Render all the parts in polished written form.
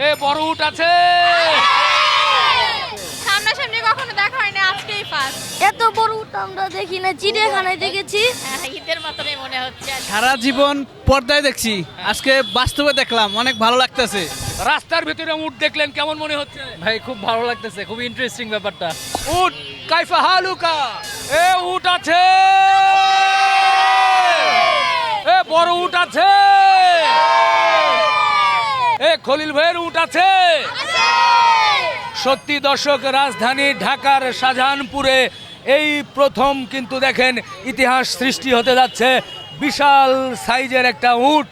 এ বড় উট আছে। সামনাসামনি কখনো দেখা হয় না, আজকেই ফার্স্ট। এত বড় উট আমরা দেখি না, চিড়িয়াখানায় দেখেছি। ঈদের মতনই মনে হচ্ছে। সারা জীবন পর্দায় দেখছি, আজকে বাস্তবে দেখলাম, অনেক ভালো লাগতেছে। রাস্তার ভিতরে উট দেখলেন, কেমন মনে হচ্ছে? ভাই খুব ভালো লাগতেছে, খুব ইন্টারেস্টিং ব্যাপারটা। উট কাইফা হালুকা, এ উট আছে, এ বড় উট আছে, এ খলিল ভাইয়ের উট আছে। সত্যি দর্শক, রাজধানী ঢাকার শাহজাহানপুরে এই প্রথম কিন্তু দেখেন ইতিহাস সৃষ্টি হতে যাচ্ছে। বিশাল সাইজের একটা উট,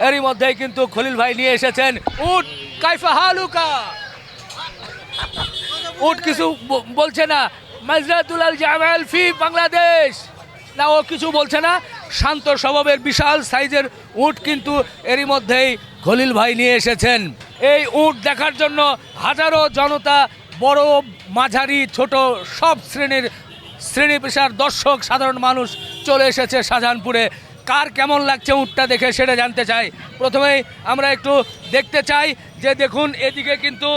এরই মধ্যেই কিন্তু খলিল ভাই নিয়ে এসেছেন উট কাইফা হালুকা। উট কিছু বলছে না, মাজরাতুল আল জামাল ফি বাংলাদেশ, না ও কিছু বলছে না, শান্ত স্বভাবের বিশাল সাইজের উট কিন্তু এরই মধ্যেই খলিল ভাই নিয়ে এসেছেন। এই উট দেখার জন্য হাজারো জনতা, বড় মাঝারি ছোট সব শ্রেণী পেশার দর্শক সাধারণ মানুষ চলে এসেছে শাহজাহানপুরে। কার কেমন লাগছে উটটা দেখে সেটা জানতে চাই। প্রথমেই আমরা একটু দেখতে চাই যে দেখুন এদিকে কিন্তু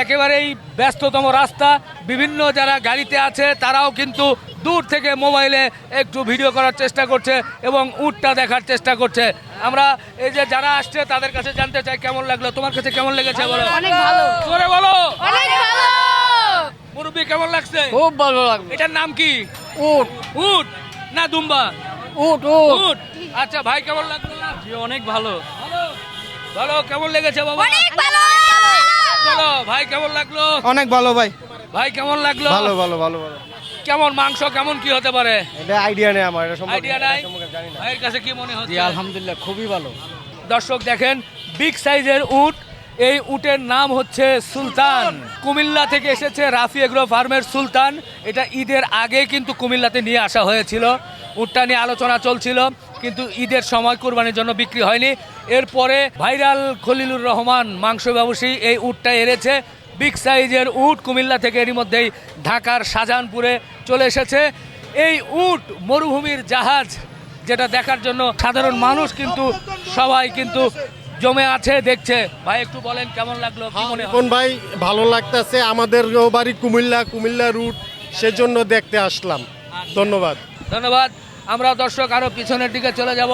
একেবারেই ব্যস্ততম রাস্তা, বিভিন্ন যারা গাড়িতে আছে তারাও কিন্তু দূর থেকে মোবাইলে একটু ভিডিও করার চেষ্টা করছে এবং উটটা দেখার চেষ্টা করছে। আমরা এই যে যারা আসছে তাদের কাছে জানতে চাই কেমন লাগলো, তোমার কাছে কেমন লেগেছে বলো? অনেক ভালো, জোরে বলো। অনেক ভালো। মুরব্বি কেমন লাগছে? খুব ভালো লাগলো। এটার নাম কি? উট উট না দুম্বা? উট উট উট। আচ্ছা ভাই কেমন লাগলো? জি অনেক ভালো। ভালো ভালো, কেমন লেগেছে বাবা? অনেক ভালো। বলো ভাই কেমন লাগলো? অনেক ভালো ভাই, ভাই কেমন লাগলো? ভালো ভালো ভালো ভালো। কেমন মাংস কেমন কি হতে পারে? এটা আইডিয়া নেই আমার, এটা সম্পর্কে আইডিয়া নাই? এটা সম্পর্কে জানি না। ভাইয়ের কাছে কি মনে জি হচ্ছে? আলহামদুলিল্লাহ খুবই ভালো। দর্শক দেখেন বিগ সাইজের উট, এই উটের নাম হচ্ছে সুলতান। কুমিল্লা থেকে এসেছে রাফি এগ্রো ফার্মের সুলতান। এটা ঈদের আগে কিন্তু কুমিল্লাতে নিয়ে আসা হয়েছিল, উটটা নিয়ে আলোচনা চলছিল, কিন্তু ঈদের সময় কুরবানির জন্য বিক্রি হয়নি। এরপরে ভাইরাল খলিলুর রহমান মাংস ব্যবসায়ী এই উটটা এনেছে। বিগ সাইজের উট কুমিল্লা থেকে এরই মধ্যেই ঢাকার শাহজাহানপুরে চলে এসেছে। এই উট মরুভূমির জাহাজ, যেটা দেখার জন্য সাধারণ মানুষ কিন্তু সবাই কিন্তু জমে আছে দেখছে। ভাই একটু বলেন কেমন লাগলো, কি মনে হয়? কোন ভাই ভালো লাগতেছে, আমাদের বাড়ি কুমিল্লা রুট, সেজন্য দেখতে আসলাম। ধন্যবাদ। ধন্যবাদ। আমরা দর্শক আরো পিছনের দিকে চলে যাব,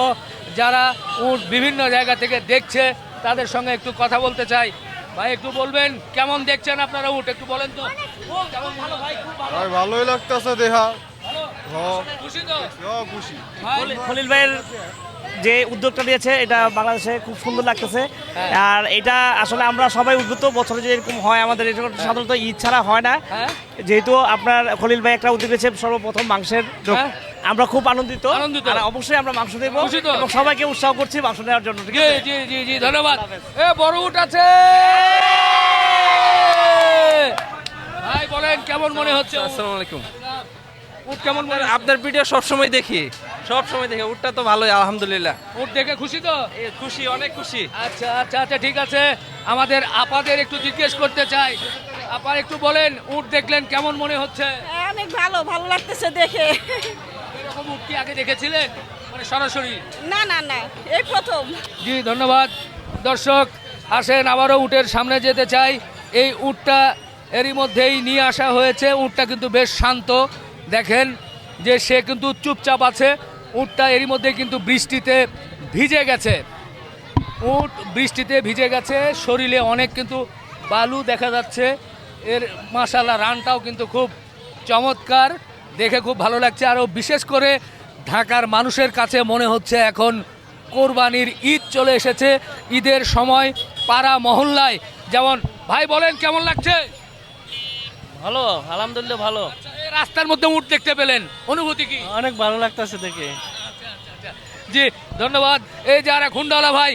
যারা উট বিভিন্ন জায়গা থেকে দেখছে তাদের সঙ্গে একটু কথা বলতে চাই। ভাই একটু বলবেন কেমন দেখছেন আপনারা উট, একটু বলেন তো। ও কেমন ভালো ভাই, খুব ভালো। ভাই ভালোই লাগতেছে দেখা। ভালো? খুশি তো? খুশি। ভাই খলিল ভাইয়ের যে উদ্যোগটা দিয়েছে এটা বাংলাদেশে খুব সুন্দর লাগতেছে। আর এটা আসলে আমরা সবাই উদ্বুদ্ধ, বছরে যে এরকম হয় আমাদের এটা সাধারণত ঈদ ছাড়া হয় না। হ্যাঁ যেহেতু আপনার খলিল ভাই একটা উদ্যোগ দিয়েছে সর্বপ্রথম মাংসের, হ্যাঁ। আমরা খুব আনন্দিত। আনন্দিত। আর অবশ্যই আমরা মাংস দেবো খুশি তো? এবং সবাইকে উৎসাহ করছি মাংস নেওয়ার জন্য। ঠিক জি আছে? জি জি জি ধন্যবাদ। এ বড় উট আছে ভাই, বলেন কেমন মনে হচ্ছে? আসসালামু আলাইকুম। উট কেমন মনে হচ্ছে? আপনার ভিডিও সবসময় দেখি, উটটা তো ভালোই আলহামদুলিল্লাহ। উট দেখে খুশি তো? খুশি, অনেক খুশি। আচ্ছা আচ্ছা আচ্ছা ঠিক আছে। আমাদের আপাদের একটু জিজ্ঞেস করতে চাই, আপা একটু বলেন উট দেখলেন কেমন মনে হচ্ছে? অনেক ভালো, ভালো লাগতেছে দেখে। এরকম উট কি আগে দেখেছিলেন, মানে সরাসরি? না না না, এই প্রথম। জি ধন্যবাদ। দর্শক আসেন আবারও উটের সামনে যেতে চাই। এই উটটা এরই মধ্যেই নিয়ে আসা হয়েছে। উটটা কিন্তু বেশ শান্ত, দেখেন যে সে কিন্তু চুপচাপ আছে। উটটা এরই মধ্যে কিন্তু বৃষ্টিতে ভিজে গেছে, উট বৃষ্টিতে ভিজে গেছে, শরীরে অনেক কিন্তু বালু দেখা যাচ্ছে। এর মাশাআল্লাহ রানটাও কিন্তু খুব চমৎকার, দেখে খুব ভালো লাগছে। আরও বিশেষ করে ঢাকার মানুষের কাছে মনে হচ্ছে এখন কোরবানির ঈদ চলে এসেছে। ঈদের সময় পাড়া মহল্লায় যেমন, ভাই বলেন কেমন লাগছে? ভালো আলহামদুলিল্লাহ ভালো। এই রাস্তার মধ্যে উট দেখতে পেলেন, অনুভূতি কি? অনেক ভালো লাগতেছে দেখে। জি ধন্যবাদ। এই যারা খুন্ডাওয়ালা ভাই,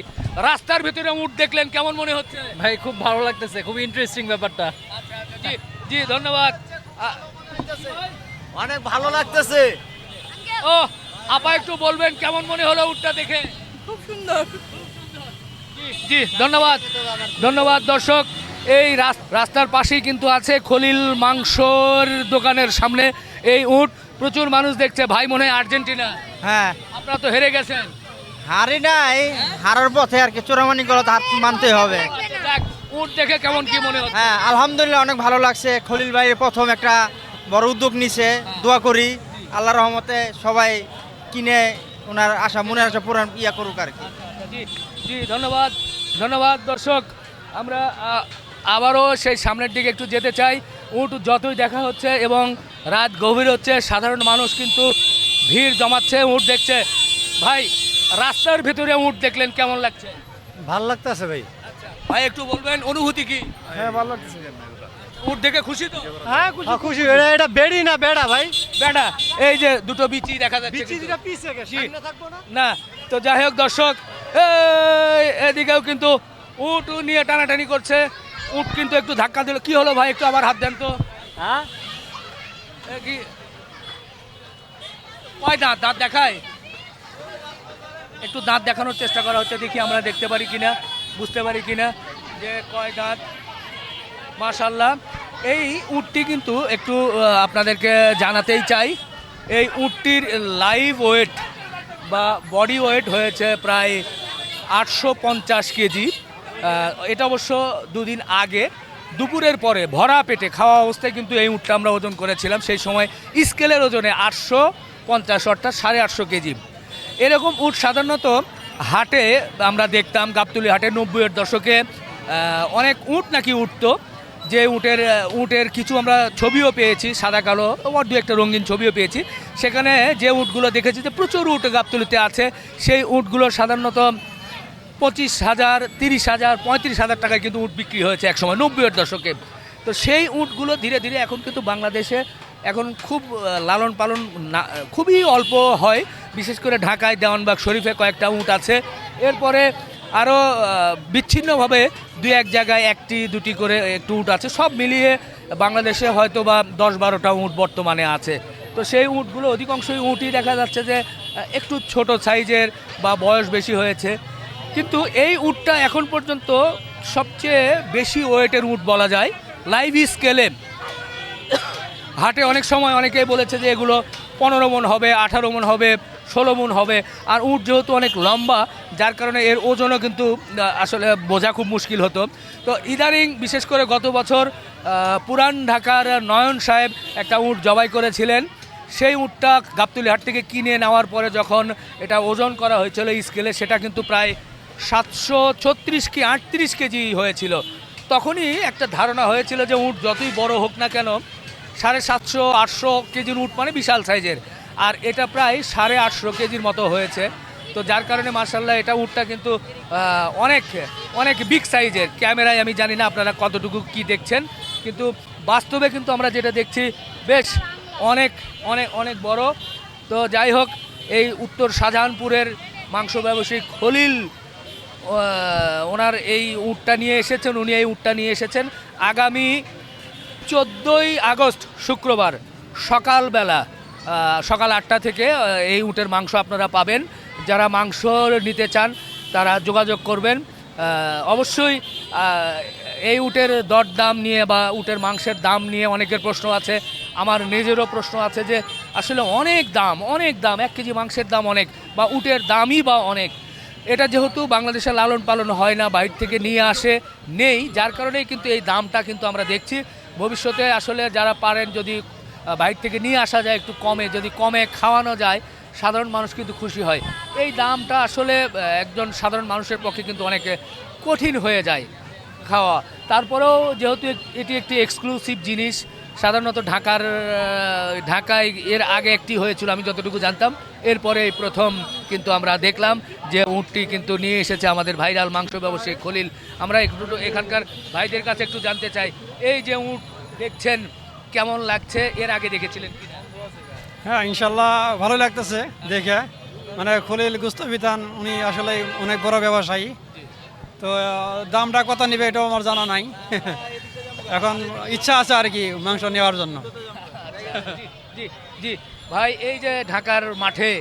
রাস্তার ভিতরে উট দেখলেন কেমন মনে হচ্ছে? ভাই খুব ভালো লাগতেছে, খুব ইন্টারেস্টিং ব্যাপারটা। জি জি ধন্যবাদ। অনেক ভালো লাগতেছে। ও আপা একটু বলবেন কেমন মনে হলো উটটা দেখে? খুব সুন্দর। জি জি ধন্যবাদ ধন্যবাদ। দর্শক এই রাস্তার পাশেই কিন্তু আছে খলিল মাংসর দোকানের সামনে এই উট, প্রচুর মানুষ দেখছে। ভাই মনে হয় আর্জেন্টিনা, হ্যাঁ, আপনারা তো হেরে গেছেন। হারি নাই, হারার পথে আর কি, চোরামানি করে তো হার মানতে হবে। যাক, উট দেখে কেমন কি মনে হচ্ছে? হ্যাঁ আলহামদুলিল্লাহ অনেক ভালো লাগছে। খলিল ভাই প্রথম একটা বড় উদ্যোগ নিছে, দোয়া করি আল্লাহর রহমতে সবাই কিনে ওনার আশা মনের আশা পূরণ করুক আর কি। জি জি ধন্যবাদ ধন্যবাদ দর্শক। আমরা আবারও সেই সামনের দিকে একটু যেতে চাই। উট যতই দেখা হচ্ছে এবং রাত গভীর হচ্ছে, সাধারণ মানুষ কিন্তু ভিড় জমাচ্ছে, উট দেখছে। ভাই রাস্তার ভিতরে উট দেখলেন, কেমন লাগছে? ভাল লাগতেছে ভাই। ভাই একটু বলবেন অনুভূতি কি? হ্যাঁ ভালো লাগতেছে। উট দেখে খুশি তো? হ্যাঁ খুশি। এটা বেড়ি না বেড়া ভাই? বেটা, এই যে দুটো বিচি দেখা যাচ্ছে কিন্তু। না তো যাই হোক দর্শক, এদিকেও কিন্তু উট নিয়ে টানাটানি করছে। উট কিন্তু একটু ধাক্কা দিল। কি হলো ভাই, একটু আবার হাত দেন তো। হ্যাঁ কি কয় দাঁত? দাঁত দেখায়, একটু দাঁত দেখানোর চেষ্টা করা হচ্ছে, দেখি আমরা দেখতে পারি কিনা, বুঝতে পারি কিনা যে কয় দাঁত। মাশাআল্লাহ, এই উটটি কিন্তু একটু আপনাদেরকে জানাতেই চাই, এই উটটির লাইভ ওয়েট বা বডি ওয়েট হয়েছে প্রায় 850 কেজি। এটা অবশ্য দুদিন আগে দুপুরের পরে ভরা পেটে খাওয়া অবস্থায় কিন্তু এই উটটা আমরা ওজন করেছিলাম, সেই সময় স্কেলের ওজনে 850 অর্থাৎ 850 কেজি। এরকম উট সাধারণত হাটে আমরা দেখতাম, গাবতলী হাটে 90-এর দশকে অনেক উট নাকি উঠতো, যে উটের কিছু আমরা ছবিও পেয়েছি, সাদা কালো দু একটা রঙিন ছবিও পেয়েছি। সেখানে যে উটগুলো দেখেছি যে প্রচুর উট গাবতলীতে আছে, সেই উটগুলো সাধারণত 25,000, 30,000, 35,000 টাকায় কিন্তু উট বিক্রি হয়েছে একসময় 90-এর দশকে। তো সেই উটগুলো ধীরে ধীরে এখন কিন্তু বাংলাদেশে এখন খুব লালন পালন না, খুবই অল্প হয়, বিশেষ করে ঢাকায় দেওয়ানবাগ শরীফে কয়েকটা উট আছে। এরপরে আরও বিচ্ছিন্নভাবে দু এক জায়গায় একটি দুটি করে একটু উট আছে। সব মিলিয়ে বাংলাদেশে হয়তো বা 10-12টা উট বর্তমানে আছে। তো সেই উটগুলো অধিকাংশই উটই দেখা যাচ্ছে যে একটু ছোট সাইজের বা বয়স বেশি হয়েছে। কিন্তু এই উটটা এখন পর্যন্ত সবচেয়ে বেশি ওয়েটের উট বলা যায় লাইভ স্কেলে। হাটে অনেক সময় অনেকেই বলেছে যে এগুলো 15 মণ হবে, 18 মণ হবে, 16 মণ হবে। আর উট যেহেতু অনেক লম্বা, যার কারণে এর ওজনও কিন্তু আসলে বোঝা খুব মুশকিল হতো। তো ইদানিং বিশেষ করে গত বছর পুরান ঢাকার নয়ন সাহেব একটা উট জবাই করেছিলেন। সেই উটটা গাবতলী হাট থেকে কিনে নেওয়ার পরে যখন এটা ওজন করা হয়েছিল স্কেলে, সেটা কিন্তু প্রায় 736 কি 38 কেজি হয়েছিল। তখনই একটা ধারণা হয়েছিল যে উট যতই বড় হোক না কেন, 750-800 কেজির উট মানে বিশাল সাইজের, আর এটা প্রায় 850 কেজির মতো হয়েছে। তো যার কারণে মার্শাল্লাহ এটা উটটা কিন্তু অনেক অনেক বিগ সাইজের। ক্যামেরায় আমি জানি না আপনারা কতটুকু কি দেখছেন, কিন্তু বাস্তবে কিন্তু আমরা যেটা দেখছি বেশ অনেক অনেক অনেক বড়। তো যাই হোক, এই উত্তর শাহজাহানপুরের মাংস ব্যবসায়ী খলিল ওনার এই উটটা নিয়ে এসেছেন, উনি এই উটটা নিয়ে এসেছেন আগামী 14ই আগস্ট শুক্রবার সকালবেলা সকাল 8টা থেকে এই উটের মাংস আপনারা পাবেন। যারা মাংস নিতে চান তারা যোগাযোগ করবেন। অবশ্যই এই উটের দরদাম নিয়ে বা উটের মাংসের দাম নিয়ে অনেকের প্রশ্ন আছে, আমার নিজেরও প্রশ্ন আছে যে আসলে অনেক দাম 1 কেজি মাংসের দাম অনেক, বা উটের দামই বা অনেক। এটা যেহেতু বাংলাদেশে লালন পালন হয় না, বাইরে থেকে নিয়ে আসে নেই, যার কারণেই কিন্তু এই দামটা কিন্তু আমরা দেখছি। ভবিষ্যতে আসলে যারা পারেন যদি বাইরে থেকে নিয়ে আসা যায় একটু কমে, যদি কমে খাওয়ানো যায়, সাধারণ মানুষ কিন্তু খুশি হয়। এই দামটা আসলে একজন সাধারণ মানুষের পক্ষে কিন্তু অনেক কঠিন হয়ে যায় খাওয়া। তারপরেও যেহেতু এটি একটি এক্সক্লুসিভ জিনিস, সাধারণত ঢাকায় এর আগে একটি হয়েছিল আমি যতটুকু জানতাম, এরপরে এই প্রথম কিন্তু আমরা দেখলাম যে উটটি কিন্তু নিয়ে এসেছে আমাদের ভাইরাল মাংস ব্যবসায়ী খলিল। আমরা একটু এখানকার ভাইদের কাছে একটু জানতে চাই, এই যে উট দেখছেন কেমন লাগছে, এর আগে দেখেছিলেন কিনা? হ্যাঁ ইনশাল্লাহ ভালো লাগতেছে দেখে। মানে খলিল গুস্তাবিতান উনি আসলে অনেক বড় ব্যবসায়ী। তো দামটা কত নেবে এটাও আমার জানা নাই। এখন ইচ্ছা আছে আর কি মাংস নেওয়ার জন্য। জি জি ভাই, এই যে ঢাকার মাঠে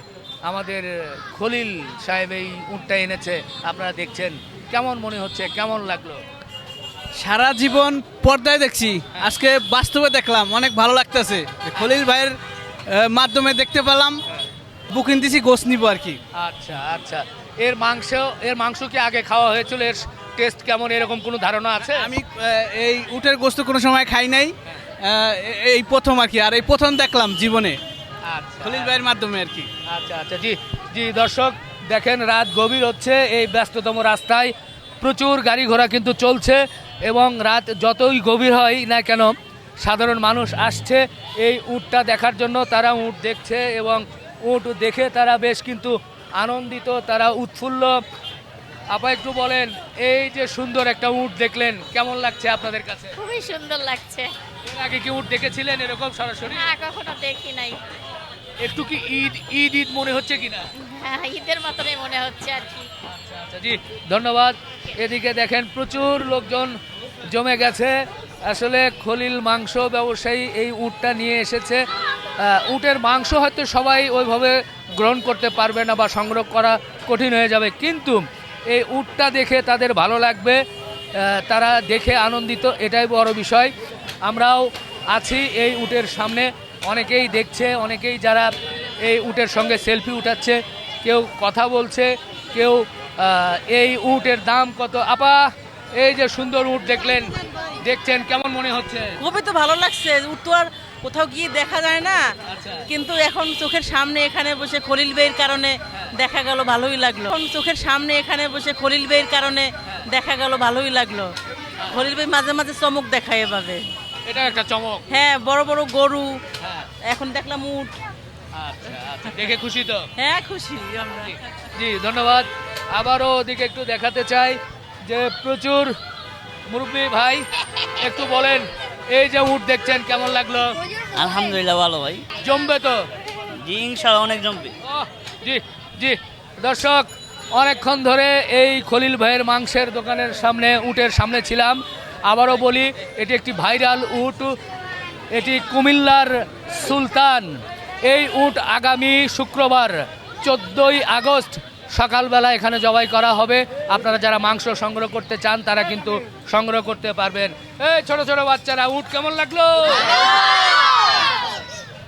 আমাদের খলিল সাহেব এই উটটা এনেছে, আপনারা দেখছেন, কেমন মনে হচ্ছে, কেমন লাগলো? সারা জীবন পর্দায় দেখছি, আজকে বাস্তবে দেখলাম, অনেক ভালো লাগতেছে। খলিল ভাইয়ের মাধ্যমে দেখতে পেলাম, বুকিং দিছি, গোস নিব আর কি। আচ্ছা আচ্ছা, এর মাংস কি আগে খাওয়া হয়েছিল? এর টেস্ট কেমন এরকম কোনো ধারণা আছে? আমি এই উটের গোস্ত কোনো সময় খাই নাই, এই প্রথম আর কি, আর এই প্রথম দেখলাম জীবনে আচ্ছা খলিল ভাইয়ের মাধ্যমে আর কি। আচ্ছা আচ্ছা জি জি দর্শক দেখেন রাত গভীর হচ্ছে, এই ব্যস্ততম রাস্তায় প্রচুর গাড়ি ঘোড়া কিন্তু চলছে এবং রাত যতই গভীর হয় না কেন সাধারণ মানুষ আসছে এই উটটা দেখার জন্য। তারা উট দেখছে এবং উট দেখে তারা বেশ কিন্তু আনন্দিত, তারা উৎফুল্ল। আপা একটু বলেন, এই যে সুন্দর একটা উট দেখলেন কেমন লাগছে আপনাদের কাছে? খুবই সুন্দর লাগছে। এর আগে কি উট দেখেছিলেন এরকম সরাসরি? হ্যাঁ, কখনো দেখি নাই। একটু কি ঈদ ঈদ ঈদ মনে হচ্ছে কিনা? হ্যাঁ, ঈদের মতনই মনে হচ্ছে আর কি। আচ্ছা আচ্ছা জি ধন্যবাদ। এদিকে দেখেন প্রচুর লোকজন জমে গেছে। আসলে খলিল মাংস ব্যবসায়ী এই উটটা নিয়ে এসেছে। উটের মাংস হয়তো সবাই ওইভাবে গ্রহণ করতে পারবে না বা সংগ্রহ করা কঠিন হয়ে যাবে, কিন্তু এই উটটা দেখে তাদের ভালো লাগবে, তারা দেখে আনন্দিত, এটাই বড় বিষয়। আমরাও আছি এই উটের সামনে, অনেকেই দেখছে, অনেকেই যারা এই উটের সঙ্গে সেলফি উঠাচ্ছে, কেউ কথা বলছে, কেউ এই উটের দাম কত। আপা এই যে সুন্দর উট দেখছেন কেমন মনে হচ্ছে? খুবই তো ভালো লাগছে। উট তো আর কোথাও গিয়ে দেখা যায় না, আচ্ছা কিন্তু এখন চোখের সামনে এখানে বসে খলিল ভাইয়ের কারণে দেখা গেল, ভালোই লাগলো। এখন চোখের সামনে এখানে বসে খলিল ভাইয়ের কারণে দেখা গেল, ভালোই লাগলো। খলিল ভাই মাঝে মাঝে চমক দেখায় এভাবে। এটা একটা চমক। হ্যাঁ, বড় বড় গরু, হ্যাঁ এখন দেখলাম উট। আচ্ছা আচ্ছা দেখে খুশি তো? হ্যাঁ, খুশি আমরা। জি ধন্যবাদ। আবারও ওদিকে একটু দেখাতে চাই যে প্রচুর মুরব্বী ভাই, একটু বলেন এই যে উট দেখছেন কেমন লাগলো? আলহামদুলিল্লাহ ভালো ভাই। জমবে তো? জি ইনশাআল্লাহ অনেক জমবে। জি জি দর্শক অনেকক্ষণ ধরে এই খলিল ভাইয়ের মাংসের দোকানের সামনে উটের সামনে ছিলাম। আবারও বলি এটি একটি ভাইরাল উট, এটি কুমিল্লার সুলতান। এই উট আগামী শুক্রবার 14ই আগস্ট সকালবেলা এখানে জবাই করা হবে। আপনারা যারা মাংস সংগ্রহ করতে চান তারা কিন্তু সংগ্রহ করতে পারবেন। এই ছোট ছোট বাচ্চারা উট কেমন লাগলো?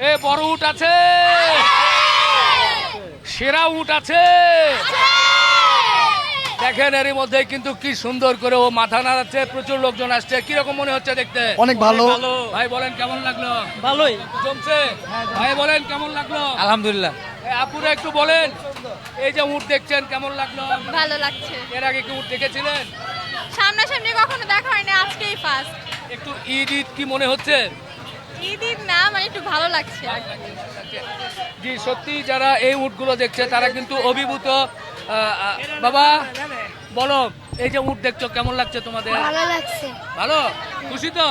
এ বড় উট আছে, সেরা উট আছে। দেখেন এরই মধ্যে কিন্তু কি সুন্দর করে ও মাথা নাড়াচ্ছে, প্রচুর লোকজন আসছে। কিরকম মনে হচ্ছে দেখতে? অনেক ভালো। ভাই বলেন কেমন লাগলো? ভালোই জমছে? ভাই বলেন কেমন লাগলো? আলহামদুলিল্লাহ। আপুরা একটু বলেন, এই যে উট দেখছেন কেমন লাগলো? ভালো লাগছে। এর আগে কি উট দেখেছিলেন? সামনাসামনি কখনো দেখা হয়নি, আজকেই ফার্স্ট। একটু ঈদ ঈদ কি মনে হচ্ছে? ঈদ না, মানে একটু ভালো লাগছে। জি সত্যি যারা এই উটগুলো দেখছে তারা কিন্তু অভিভূত। বাবা বলো, এই যে উট দেখছো কেমন লাগছে তোমাদের? ভালো লাগছে। ভালো, খুশি তো?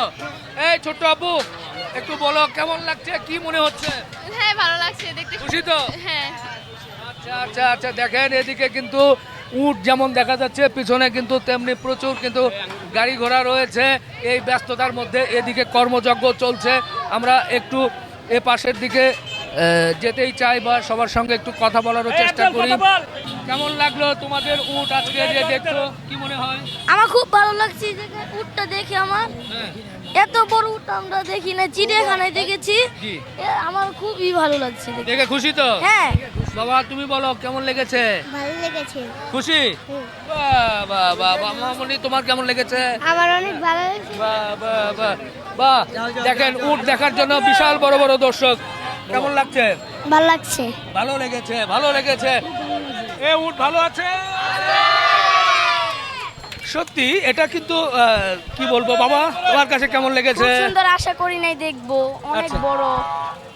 এই ছোট্ট আপু একটু বলো কেমন লাগছে, কি মনে হচ্ছে? হ্যাঁ, ভালো লাগছে দেখতে। খুশি তো? হ্যাঁ। আচ্ছা আচ্ছা আচ্ছা দেখেন এদিকে কিন্তু উট যেমন দেখা যাচ্ছে, পিছনে কিন্তু তেমনি প্রচুর কিন্তু গাড়ি ঘোড়া রয়েছে। এই ব্যস্ততার মধ্যে এদিকে কর্মযজ্ঞ চলছে। আমরা একটু এ পাশের দিকে যেতেই চাই বা সবার সঙ্গে একটু কথা বলারও চেষ্টা করি। কেমন লাগলো তোমাদের উট আজকে যে দেখছো, কি মনে হয়? আমার খুব ভালো লাগছে যে উটটা দেখে। আমার হ্যাঁ এত বড় উট আমরা দেখি না, চিড়িয়াখানায় দেখেছি। জি আমার খুবই ভালো লাগছে দেখে। দেখে খুশি তো? হ্যাঁ, বাবা তুমি বলো কেমন লেগেছে? ভালো লেগেছে। খুশি? বাহ বাহ বাহ বাহ। মামনি তোমার কেমন লেগেছে? আমার অনেক ভালো লাগছে। বাহ বাহ বাহ বাহ। দেখেন উট দেখার জন্য বিশাল বড় বড় দর্শক। কেমন লাগছে? ভালো লাগছে। ভালো লেগেছে, ভালো লেগেছে। এ উট ভালো আছে সত্যি। এটা কিন্তু কি বলবো বাবা, তোমার কাছে কেমন লেগেছে? খুব সুন্দর, আশা করি নাই দেখবো, অনেক আচ্ছা। বড়।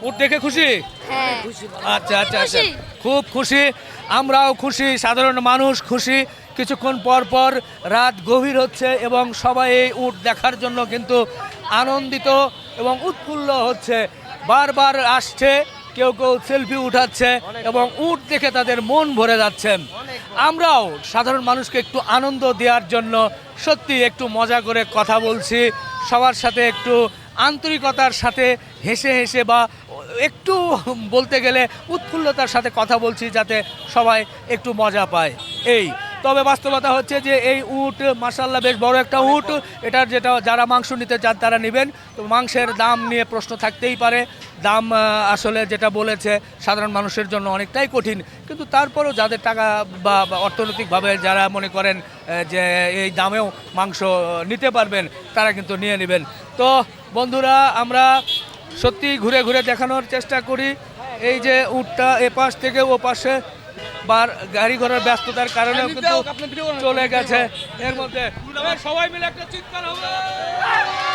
উট দেখে খুশি? হ্যাঁ, আচ্ছা আচ্ছা আচ্ছা খুশি। খুব খুশি, আমরাও খুশি, সাধারণ মানুষ খুশি। কিছুক্ষণ পর পর রাত গভীর হচ্ছে এবং সবাই এই উট দেখার জন্য কিন্তু আনন্দিত এবং উৎফুল্ল হচ্ছে। বারবার আসছে, কেউ কেউ সেলফি উঠাচ্ছে এবং উট দেখে তাদের মন ভরে যাচ্ছে। আমরাও সাধারণ মানুষকে একটু আনন্দ দেওয়ার জন্য সত্যি একটু মজা করে কথা বলছি, সবার সাথে একটু আন্তরিকতার সাথে হেসে হেসে বা একটু বলতে গেলে উৎফুল্লতার সাথে কথা বলছি, যাতে সবাই একটু মজা পায়। এই তবে বাস্তবতা হচ্ছে যে এই উট মাশাআল্লাহ বেশ বড় একটা উট, এটার যেটা যারা মাংস নিতে চান তারা নেবেন। তো মাংসের দাম নিয়ে প্রশ্ন থাকতেই পারে, দাম আসলে যেটা বলেছে সাধারণ মানুষের জন্য অনেকটাই কঠিন, কিন্তু তারপরেও যাদের টাকা বা অর্থনৈতিকভাবে যারা মনে করেন যে এই দামেও মাংস নিতে পারবেন তারা কিন্তু নিয়ে নেবেন। তো বন্ধুরা, আমরা সত্যি ঘুরে ঘুরে দেখানোর চেষ্টা করি। এই যে উটটা এপাশ থেকে ও পাশে গাড়ি ঘোড়ার ব্যস্ততার কারণেও কিন্তু চলে গেছে। এর মধ্যে সবাই মিলে একটা চিৎকার হবে।